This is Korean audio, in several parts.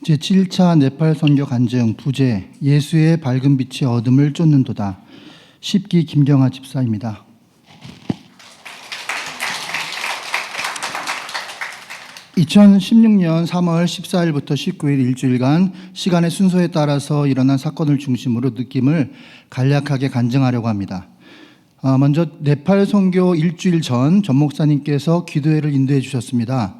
제7차 네팔 선교 간증 부제 예수의 밝은 빛이 어둠을 쫓는도다. 10기 김경아 집사입니다. (2016년 3월 14일부터 19일) 일주일간 시간의 순서에 따라서 일어난 사건을 중심으로 느낌을 간략하게 간증하려고 합니다. 먼저 네팔 선교 일주일 전 목사님께서 기도회를 인도해 주셨습니다.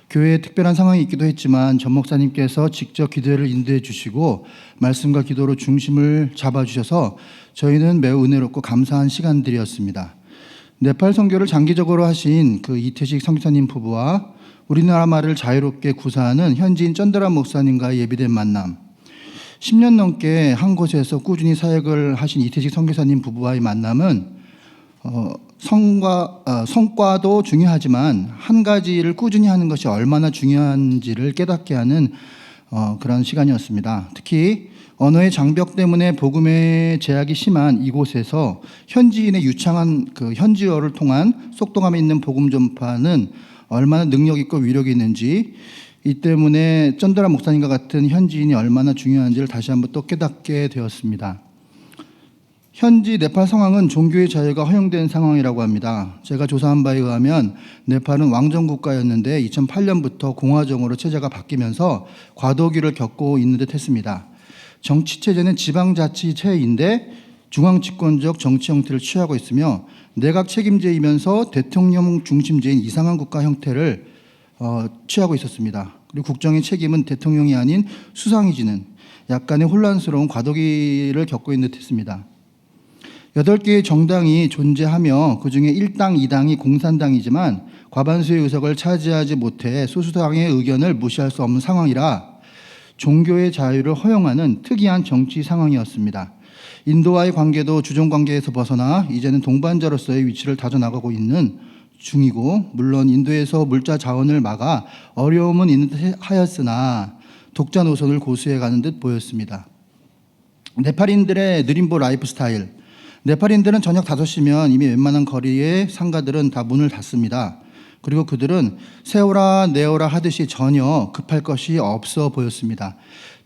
교회에 특별한 상황이 있기도 했지만 전 목사님께서 직접 기도회를 인도해 주시고 말씀과 기도로 중심을 잡아주셔서 저희는 매우 은혜롭고 감사한 시간들이었습니다. 네팔 선교를 장기적으로 하신 그 이태식 선교사님 부부와 우리나라 말을 자유롭게 구사하는 현지인 쩐드라 목사님과의 예비된 만남, 10년 넘게 한 곳에서 꾸준히 사역을 하신 이태식 선교사님 부부와의 만남은 성과도 중요하지만 한 가지를 꾸준히 하는 것이 얼마나 중요한지를 깨닫게 하는 그런 시간이었습니다. 특히 언어의 장벽 때문에 복음의 제약이 심한 이곳에서 현지인의 유창한 그 현지어를 통한 속도감 있는 복음 전파는 얼마나 능력 있고 위력이 있는지, 이 때문에 쩐드라 목사님과 같은 현지인이 얼마나 중요한지를 다시 한번 또 깨닫게 되었습니다. 현지 네팔 상황은 종교의 자유가 허용된 상황이라고 합니다. 제가 조사한 바에 의하면 네팔은 왕정 국가였는데 2008년부터 공화정으로 체제가 바뀌면서 과도기를 겪고 있는 듯 했습니다. 정치 체제는 지방자치체인데 중앙 집권적 정치 형태를 취하고 있으며 내각 책임제이면서 대통령 중심제인 이상한 국가 형태를 취하고 있었습니다. 그리고 국정의 책임은 대통령이 아닌 수상이 지는 약간의 혼란스러운 과도기를 겪고 있는 듯 했습니다. 8개의 정당이 존재하며 그중에 1당, 2당이 공산당이지만 과반수의 의석을 차지하지 못해 소수당의 의견을 무시할 수 없는 상황이라 종교의 자유를 허용하는 특이한 정치 상황이었습니다. 인도와의 관계도 주종관계에서 벗어나 이제는 동반자로서의 위치를 다져나가고 있는 중이고, 물론 인도에서 물자 자원을 막아 어려움은 있는 듯 하였으나 독자 노선을 고수해가는 듯 보였습니다. 네팔인들의 느림보 라이프 스타일, 네팔인들은 저녁 5시면 이미 웬만한 거리의 상가들은 다 문을 닫습니다. 그리고 그들은 세오라 내오라 하듯이 전혀 급할 것이 없어 보였습니다.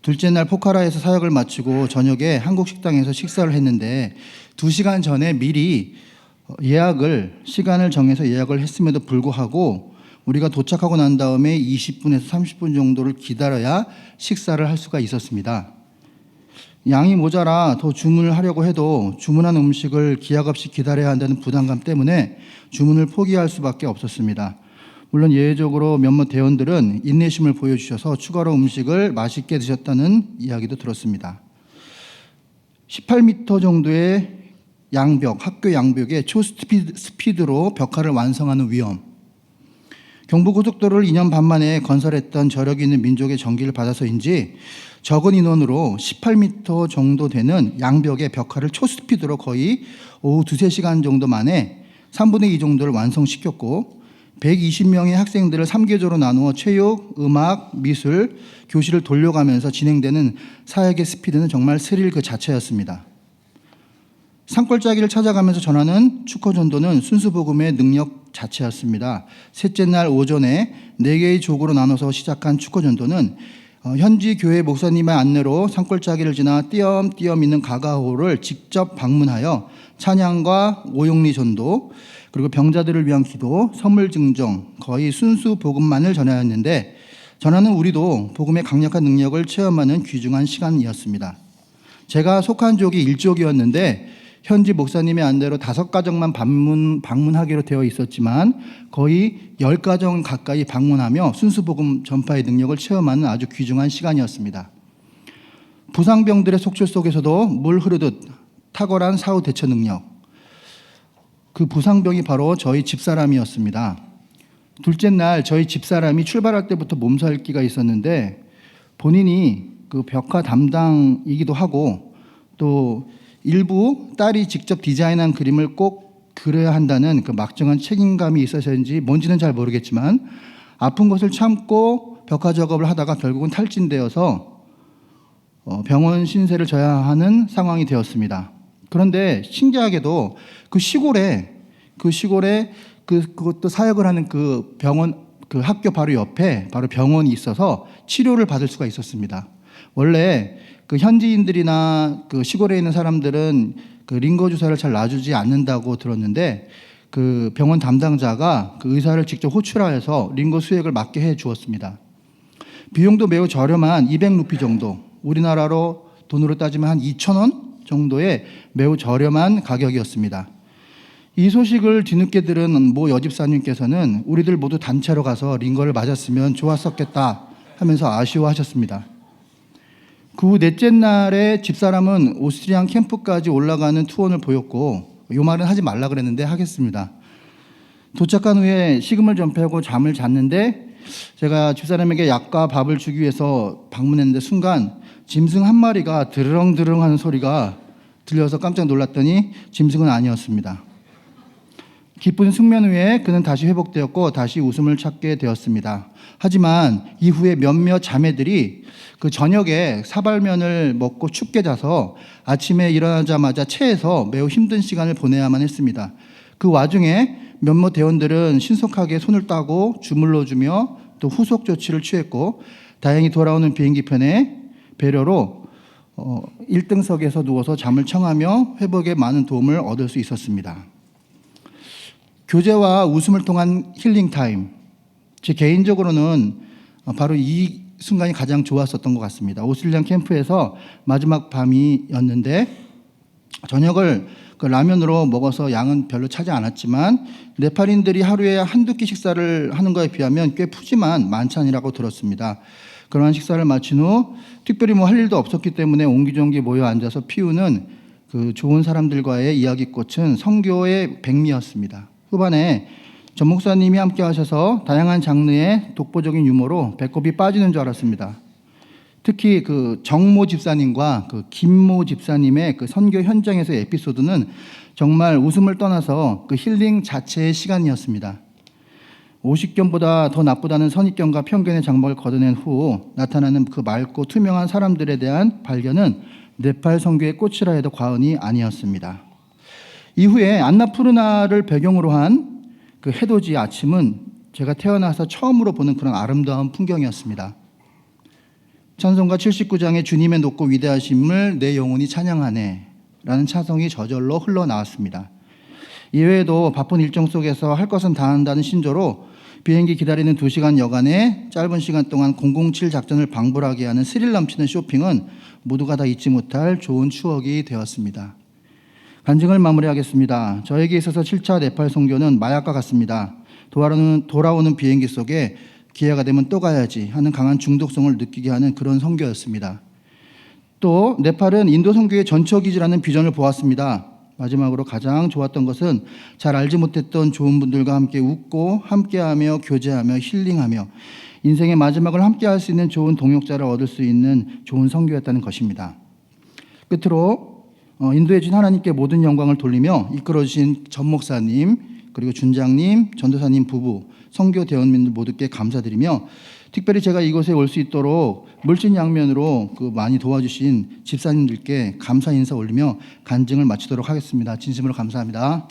둘째 날 포카라에서 사역을 마치고 저녁에 한국 식당에서 식사를 했는데 2시간 전에 미리 시간을 정해서 예약을 했음에도 불구하고 우리가 도착하고 난 다음에 20분에서 30분 정도를 기다려야 식사를 할 수가 있었습니다. 양이 모자라 더 주문을 하려고 해도 주문한 음식을 기약 없이 기다려야 한다는 부담감 때문에 주문을 포기할 수밖에 없었습니다. 물론 예외적으로 몇몇 대원들은 인내심을 보여주셔서 추가로 음식을 맛있게 드셨다는 이야기도 들었습니다. 18m 정도의 양벽, 학교 양벽에 초스피드로 벽화를 완성하는 위험, 경부고속도로를 2년 반 만에 건설했던 저력이 있는 민족의 전기를 받아서인지 적은 인원으로 18m 정도 되는 양벽의 벽화를 초스피드로 거의 오후 2-3시간 정도 만에 3분의 2 정도를 완성시켰고 120명의 학생들을 3계조로 나누어 체육, 음악, 미술, 교실을 돌려가면서 진행되는 사역의 스피드는 정말 스릴 그 자체였습니다. 산골짜기를 찾아가면서 전하는 축허 전도는 순수 복음의 능력 자체였습니다. 셋째 날 오전에 4개의 족으로 나눠서 시작한 축허 전도는 현지 교회 목사님의 안내로 산골짜기를 지나 띄엄띄엄 있는 가가호를 직접 방문하여 찬양과 오용리 전도, 그리고 병자들을 위한 기도, 선물 증정, 거의 순수 복음만을 전하였는데 전하는 우리도 복음의 강력한 능력을 체험하는 귀중한 시간이었습니다. 제가 속한 족이 1족이었는데 현지 목사님의 안대로 5가정만 방문하기로 되어 있었지만 거의 10가정 가까이 방문하며 순수복음 전파의 능력을 체험하는 아주 귀중한 시간이었습니다. 부상병들의 속출 속에서도 물 흐르듯 탁월한 사후 대처 능력, 그 부상병이 바로 저희 집사람이었습니다. 둘째 날 저희 집사람이 출발할 때부터 몸살기가 있었는데 본인이 그 벽화 담당이기도 하고 또 일부 딸이 직접 디자인한 그림을 꼭 그려야 한다는 그 막중한 책임감이 있어서인지 뭔지는 잘 모르겠지만 아픈 것을 참고 벽화 작업을 하다가 결국은 탈진되어서 병원 신세를 져야 하는 상황이 되었습니다. 그런데 신기하게도 그 시골에 그것도 사역을 하는 그 병원 그 학교 바로 옆에 바로 병원이 있어서 치료를 받을 수가 있었습니다. 원래 그 현지인들이나 그 시골에 있는 사람들은 그 링거 주사를 잘 놔주지 않는다고 들었는데 그 병원 담당자가 그 의사를 직접 호출하여서 링거 수액을 맞게 해 주었습니다. 비용도 매우 저렴한 200루피 정도, 우리나라로 돈으로 따지면 한 2,000원 정도의 매우 저렴한 가격이었습니다. 이 소식을 뒤늦게 들은 모 여집사님께서는 우리들 모두 단체로 가서 링거를 맞았으면 좋았었겠다 하면서 아쉬워하셨습니다. 그 후 넷째 날에 집사람은 오스트리안 캠프까지 올라가는 투혼을 보였고, 이 말은 하지 말라 그랬는데 하겠습니다. 도착한 후에 식음을 전폐하고 잠을 잤는데 제가 집사람에게 약과 밥을 주기 위해서 방문했는데 순간 짐승 한 마리가 드르렁드르렁 하는 소리가 들려서 깜짝 놀랐더니 짐승은 아니었습니다. 기쁜 숙면 후에 그는 다시 회복되었고 다시 웃음을 찾게 되었습니다. 하지만 이후에 몇몇 자매들이 그 저녁에 사발면을 먹고 춥게 자서 아침에 일어나자마자 체해서 매우 힘든 시간을 보내야만 했습니다. 그 와중에 몇몇 대원들은 신속하게 손을 따고 주물러주며 또 후속 조치를 취했고 다행히 돌아오는 비행기 편에 배려로 1등석에서 누워서 잠을 청하며 회복에 많은 도움을 얻을 수 있었습니다. 교제와 웃음을 통한 힐링 타임. 제 개인적으로는 바로 이 순간이 가장 좋았었던 것 같습니다. 오스트리안 캠프에서 마지막 밤이었는데 저녁을 그 라면으로 먹어서 양은 별로 차지 않았지만 네팔인들이 하루에 한두 끼 식사를 하는 것에 비하면 꽤 푸짐한 만찬이라고 들었습니다. 그러한 식사를 마친 후 특별히 뭐 할 일도 없었기 때문에 옹기종기 모여 앉아서 피우는 그 좋은 사람들과의 이야기꽃은 선교의 백미였습니다. 후반에 전 목사님이 함께 하셔서 다양한 장르의 독보적인 유머로 배꼽이 빠지는 줄 알았습니다. 특히 그 정모 집사님과 그 김모 집사님의 그 선교 현장에서의 에피소드는 정말 웃음을 떠나서 그 힐링 자체의 시간이었습니다. 오십견보다 더 나쁘다는 선입견과 편견의 장막을 걷어낸 후 나타나는 그 맑고 투명한 사람들에 대한 발견은 네팔 선교의 꽃이라 해도 과언이 아니었습니다. 이후에 안나푸르나를 배경으로 한 그 해돋이 아침은 제가 태어나서 처음으로 보는 그런 아름다운 풍경이었습니다. 찬송가 79장의 주님의 높고 위대하심을 내 영혼이 찬양하네 라는 찬송이 저절로 흘러나왔습니다. 이외에도 바쁜 일정 속에서 할 것은 다 한다는 신조로 비행기 기다리는 2시간 여간에 짧은 시간 동안 007 작전을 방불하게 하는 스릴 넘치는 쇼핑은 모두가 다 잊지 못할 좋은 추억이 되었습니다. 간증을 마무리하겠습니다. 저에게 있어서 7차 네팔 선교는 마약과 같습니다. 돌아오는 비행기 속에 기회가 되면 또 가야지 하는 강한 중독성을 느끼게 하는 그런 선교였습니다. 또 네팔은 인도 선교의 전처기지라는 비전을 보았습니다. 마지막으로 가장 좋았던 것은 잘 알지 못했던 좋은 분들과 함께 웃고 함께하며 교제하며 힐링하며 인생의 마지막을 함께할 수 있는 좋은 동역자를 얻을 수 있는 좋은 선교였다는 것입니다. 끝으로 인도해 준 하나님께 모든 영광을 돌리며 이끌어 주신 전 목사님 그리고 준장님, 전도사님 부부, 선교 대원민들 모두께 감사드리며 특별히 제가 이곳에 올 수 있도록 물질양면으로 그 많이 도와주신 집사님들께 감사 인사 올리며 간증을 마치도록 하겠습니다. 진심으로 감사합니다.